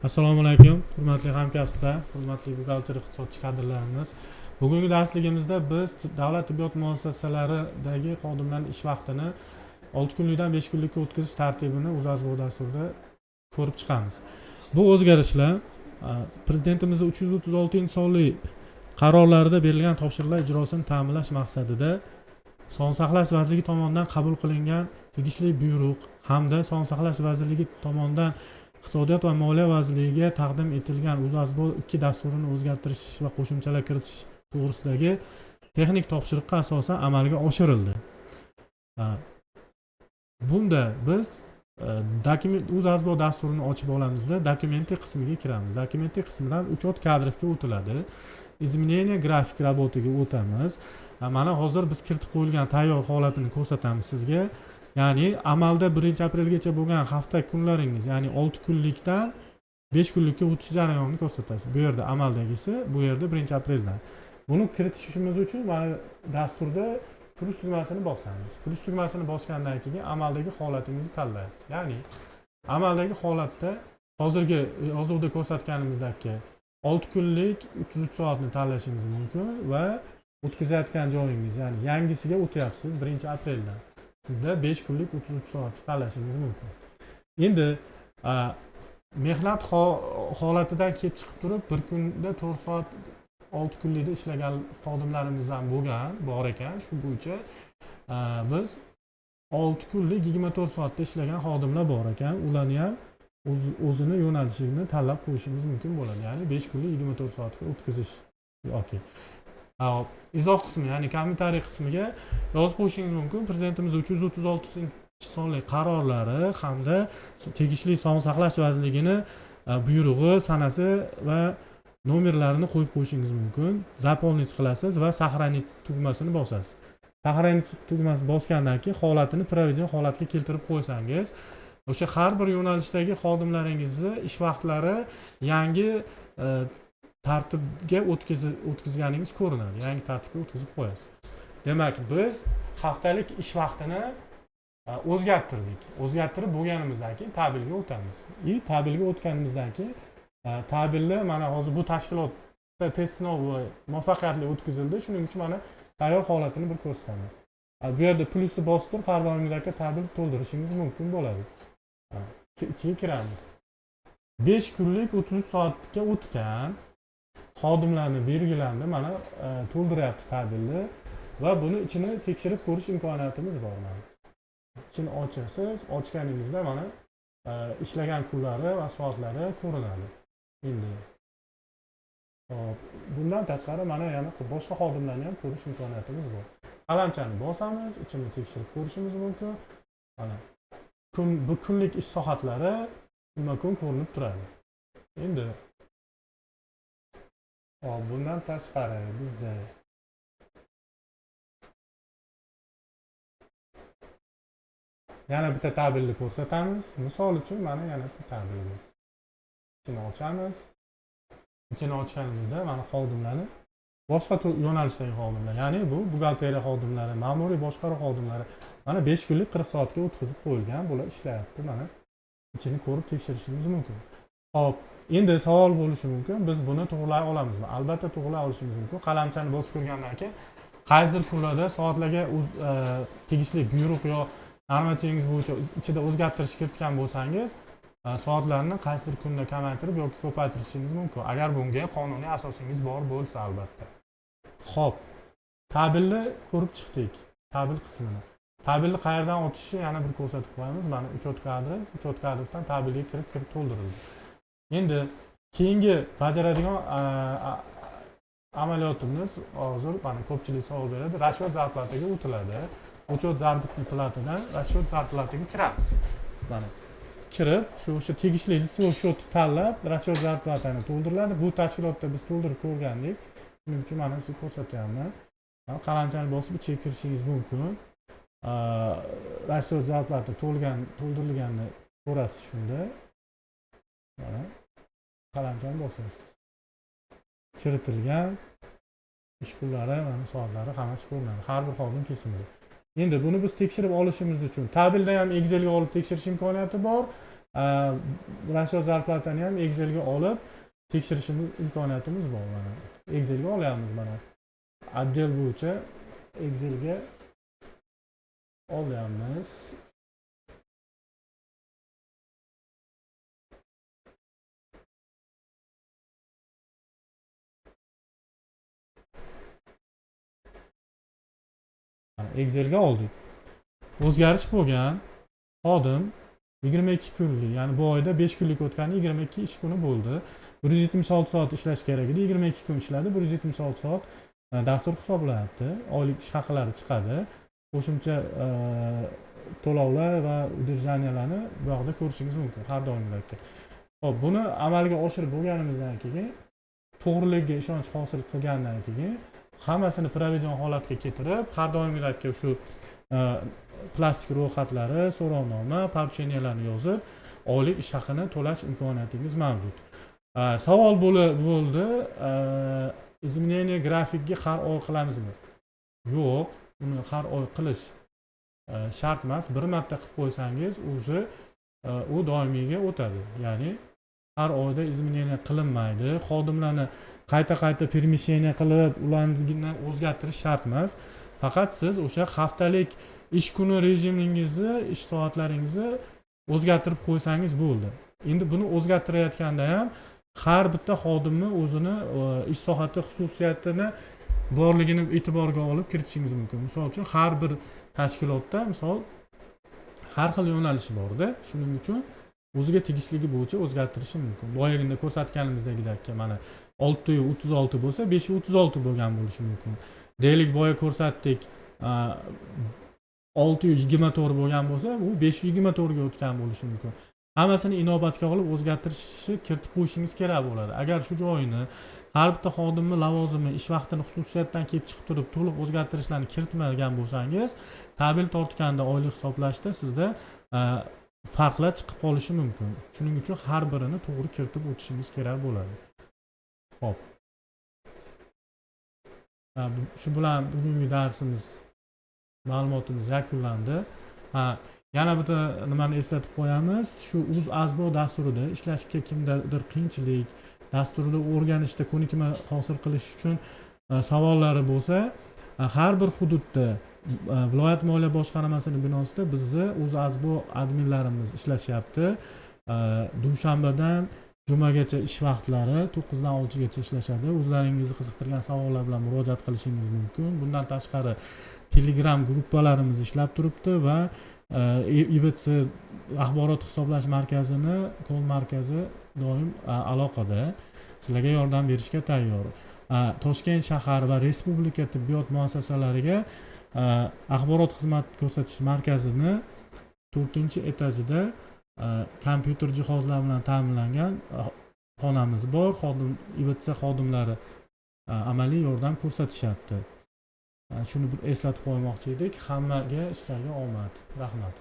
Assalomu alaykum, hurmatli hamkasblar, hurmatli buxgalter iqtisodchi kadrlarimiz. Bugungi darsligimizda biz davlat tibbiyot muassasalaridagi xodimlarning ish vaqtini 6 kunlikdan 5 kunlikka o'tkazish tartibini UzAzbo dasturida ko'rib chiqamiz. Bu o'zgarishlar Prezidentimiz 336-sonli qarorlarida berilgan topshiriqlar ijrosini ta'minlash maqsadida Sog'liqni saqlash vazirligi tomonidan qabul qilingan tegishli buyruq hamda Sog'liqni saqlash vazirligi tomonidan Iqtisodiyot va moliya vazirligiga taqdim etilgan UzAzbo 2 dasturini o'zgartirish va qo'shimchalar kiritish to'g'risidagi texnik topshiriqqa asosan amalga oshirildi. Bunda biz UzAzbo dasturini ochib olamizda dokumenti qismiga kiramiz. Dokumenti qismidan uchot kadrovga o'tiladi. Изменение grafik rabotiga o'tamiz. Mana hozir biz kiritib qo'yilgan tayyor holatini ko'rsatamiz sizga. Ya'ni amalda 1-aprelgacha bo'lgan hafta kunlaringiz, ya'ni 6 kunlikdan 5 kunlikka o'tish jarayonini ko'rsatasiz. Bu yerda amaldagisi, bu yerda 1-apreldan. Buni kiritishimiz uchun mana dasturda plus tugmasini bosamiz. Plus tugmasini bosgandan keyin amaldagi holatingizni tanlaysiz. Ya'ni amaldagi holatda hozirgi yozuvda ko'rsatganimizdagi 6 kunlik 33 soatni tanlashingiz mumkin va o'tkazayotgan joyingiz, ya'ni yangisiga o'tyapsiz 1-apreldan. Sizda 5 kunlik 33 soat tanlashingiz mumkin. Endi mehnat holatidan kelib chiqib turib, bir kunda 4 soat 6 kunlikda ishlagan xodimlarimiz ham bor ekan. Shu bo'yicha biz 6 kunlik 24 soatda ishlagan xodimlar bor ekan. Ularni ham o'zini yo'nalishini tanlab qo'yishingiz mumkin bo'ladi. Ya'ni 5 kunlik 24 soatga o'tkazish yoki izoh qismi, ya'ni kommentariy qismiga yozib qo'yishingiz mumkin. Prezidentimiz 336-sonli qarorlari hamda tegishli Sog'liqni saqlash vazirligini buyrug'i, sanasi va nomerlarini qo'yib qo'yishingiz mumkin. Заполнить qilasiz va сохранить tugmasini bosasiz. Сохранить tugmasini bosgandan keyin holatini provident holatga keltirib qo'ysangiz, o'sha har bir yo'nalishdagi xodimlaringizni ish vaqtlari yangi tartibga o'tkazganingiz ko'rinadi. Yangi tartibga o'tkazib qo'yasiz. Demak, biz haftalik ish vaqtini o'zgartirdik. O'zgartirib bo'lganimizdan keyin tabelga o'tamiz. Tabelga o'tganimizdan keyin tabelni mana hozir bu tashkilotda test sinovi muvaffaqiyatli o'tkazildi. Shuning uchun mana tayyor holatini bir ko'rsataman. Bu yerda plusni bosib turib har doimgidek tabel to'ldirishingiz mumkin bo'ladi. Ichiga kiramiz. 5 kunlik 33 soatga o'tgan xodimlarni belgilandi, mana to'ldiryapti tabelni va buni ichini tekshirib ko'rish imkoniyatimiz bor. Mana ichini ochasiz, ochganingizda mana ishlagan kunlari va soatlari ko'rinadi. Endi bundan tashqari mana yana boshqa xodimlarni ham ko'rish imkoniyatimiz bor. Qalamchani bosamiz, ichini tekshirib ko'rishimiz mumkin. Mana bu kunlik ish soatlari kunma-kun ko'rinib turadi. Endi bundan tashqari bizda yana bitta tabelni ko'rsatamiz. Misol uchun mana yana bitta tabelimiz. Ichini ochamiz. Ichini ochganimizda mana xodimlarni boshqa yo'nalishdagi xodimlar, ya'ni bu buxgalteriya xodimlari, ma'muriy boshqaruv xodimlari mana 5 kunlik 40 soatga o'tkazib qo'yilgan, bular ishlayapti. Mana ichini ko'rib tekshirishingiz mumkin. Xo'p, endi savol bo'lishi mumkin, biz buni to'g'rilay olamizmi? Albatta to'g'rilay olishimiz mumkin. Qalamchani bosib ko'rgandan keyin qaysidir kunlarda soatlarga tegishli buyruq yo normatingiz bo'yicha ichida o'zgartirish kiritgan bo'lsangiz, soatlarni qaysidir kunda kamaytirib yoki ko'paytirishingiz mumkin. Agar bunga qonuniy asosingiz bor bo'lsa albatta. Xo'p, tabelni ko'rib chiqdik. Tabel qismini. Tabelni qayerdan o'tishni yana bir ko'rsatib qo'yamiz. Mana uchot kadrdan tabelga kirib to'ldirildi. Endi keyingi bajaradigan amaliyotimiz hozir mana ko'pchilik savol beradi. Rashvot zarplatiga o'tiladi. Uchot zarplatidan rashvot zarplatiga kiramiz. Mana kirib, o'sha tegishli litsey shotni tanlab, rashvot zarplatini to'ldiriladi. Bu tashkilotda biz to'ldirib ko'rgandik. Shuning uchun mana sizga ko'rsatyapman. Qalamchani bosib ichiga kirishingiz mumkin. Rashvot zarplati to'ldirilganini ko'rasiz shunda. Mana qalamchani bosasiz. Kiritilgan ish kunlari, mana soatlari hammasi ko'rinadi. Har bir xodim kesimida. Endi buni biz tekshirib olishimiz uchun tabelda ham Excelga olib tekshirish imkoniyati bor. rasyo zarplatani ham Excelga olib tekshirishimiz imkoniyatimiz bor mana. Excelga olyapmiz mana. Отдел bo'yicha Excelga olyapmiz. Excelga oldik. O'zgarish bo'lgan. Xodim 22 kunlik, ya'ni bu oyda 5 kunlik o'tgani 22 ish kuni bo'ldi. 176 soat ishlash kerak edi, 22 kun ishladi. 176 soat dastur hisoblanadi. Oylik ish haqlari chiqadi. Qo'shimcha to'lovlar va udержанияларni bu yoqda ko'rishingiz mumkin har doimgidek. Xo'p, buni amalga oshirib bo'lganimizdan keyin, to'g'riligiga ishonch hosil qilgandan keyin hammasini provision holatga keltirib, har doimgidek shu plastik ro'yxatlari, so'rovnoma, porучениyalarni yozib, oylik ish haqini to'lash imkoniyatingiz mavjud. Savol bo'ldi, изменение grafikga har oy qilamizmi? Yo'q, uni har oy qilish shart emas. Bir marta qilib qo'ysangiz, o'zi u doimiyga o'tadi. Ya'ni har oyda изменение qilinmaydi. Xodimlarni qayta permisheniya qilib, ularni o'zgartirish shart emas. Faqat siz o'sha haftalik ish kuni rejimingizni, ish soatlaringizni o'zgartirib qo'ysangiz bo'ldi. Endi buni o'zgartirayotganda ham har bitta xodimni o'zini ish soati xususiyatini borligini e'tiborga olib kiritishingiz mumkin. Misol uchun har bir tashkilotda har xil yo'nalishi bor-da. Shuning uchun o'ziga tegishligi bo'yicha o'zgartirishi mumkin. Boyagina ko'rsatganimizdagidek mana 636 bo'lsa, 536 bo'lgan bo'lishi mumkin. Deylik boya ko'rsatdik 624 bo'lgan bo'lsa, u 524 ga o'tgan bo'lishi mumkin. Hammasini inobatga olib o'zgartirishni kiritib qo'yishingiz kerak bo'ladi. Agar shu joyini har bitta xodimni lavozimi, ish vaqtini xususiyatdan kelib chiqib turib to'liq o'zgartirishlarni kiritmagan bo'lsangiz, tabel tortganda oylik hisoblashda sizda farqlar chiqib qolishi mumkin. Shuning uchun har birini to'g'ri kiritib o'tishingiz kerak bo'ladi. Xo'p. Shu bilan bugungi darsimiz, ma'lumotimiz yakunlandi. Yana bitta nimani eslatib qo'yamiz. Shu UzAzbo dasturida ishlashga kimdadir qiyinchilik, dasturda o'rganishda ko'nikma hosil qilish uchun savollari bo'lsa, har bir hududda viloyat moliya boshqarmasining binosida bizni UzAzbo adminlarimiz ishlashyapti. Dushanbadan jumagacha ish vaqtlari 9 dan 6 gacha ishlashadi. O'zlaringizni qiziqtirgan savollar bilan murojaat qilishingiz mumkin. Bundan tashqari Telegram gruppalarimiz ishlab turibdi va IVC axborot hisoblash markazini, kol markazi doim aloqada. Sizlarga yordam berishga tayyor. Toshkent shahar va respublika tibbiyot muassasalariga axborot xizmat ko'rsatish markazini 4-etajida kompyuter jihozlar bilan ta'minlangan xonamiz bor. IVC xodimlari amaliy yordam ko'rsatishyapti. Shuni bir eslatib qo'ymoqchi edik. Hammaga ishlarga omad. Rahmat.